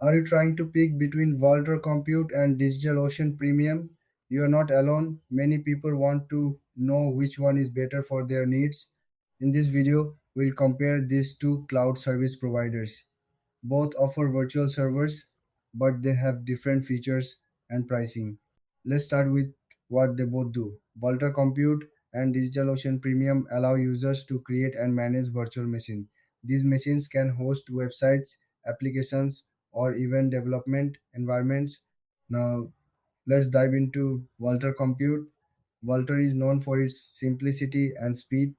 Are you trying to pick between Vultr Compute and DigitalOcean Premium? You are not alone. Many people want to know which one is better for their needs. In this video, we'll compare these two cloud service providers. Both offer virtual servers, but they have different features and pricing. Let's start with what they both do. Vultr Compute and DigitalOcean Premium allow users to create and manage virtual machines. These machines can host websites, applications, or even development environments. Now, let's dive into Vultr Compute. Vultr is known for its simplicity and speed.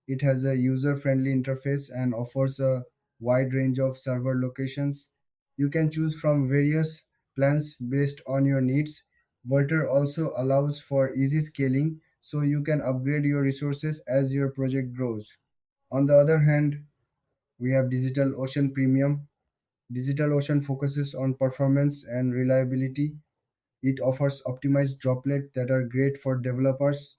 It has a user-friendly interface and offers a wide range of server locations. You can choose from various plans based on your needs. Vultr also allows for easy scaling, so you can upgrade your resources as your project grows. On the other hand, we have DigitalOcean Premium. DigitalOcean focuses on performance and reliability. It offers optimized droplets that are great for developers.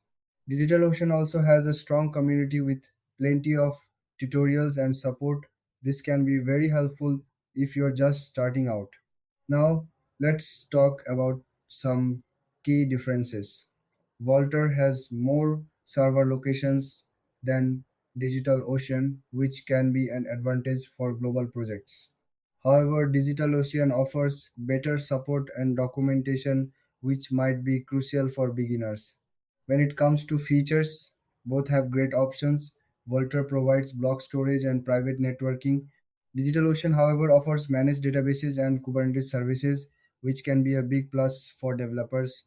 DigitalOcean also has a strong community with plenty of tutorials and support. This can be very helpful if you're just starting out. Now, let's talk about some key differences. Vultr has more server locations than DigitalOcean, which can be an advantage for global projects. However, DigitalOcean offers better support and documentation, which might be crucial for beginners. When it comes to features, both have great options. Vultr provides block storage and private networking. DigitalOcean, however, offers managed databases and Kubernetes services, which can be a big plus for developers.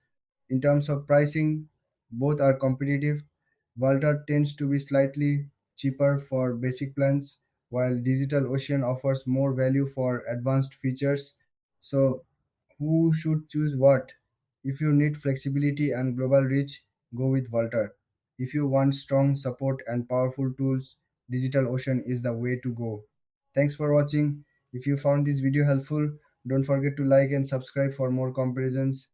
In terms of pricing, both are competitive. Vultr tends to be slightly cheaper for basic plans, while DigitalOcean offers more value for advanced features. So, who should choose what? If you need flexibility and global reach, go with Vultr. If you want strong support and powerful tools, DigitalOcean is the way to go. Thanks for watching. If you found this video helpful, don't forget to like and subscribe for more comparisons.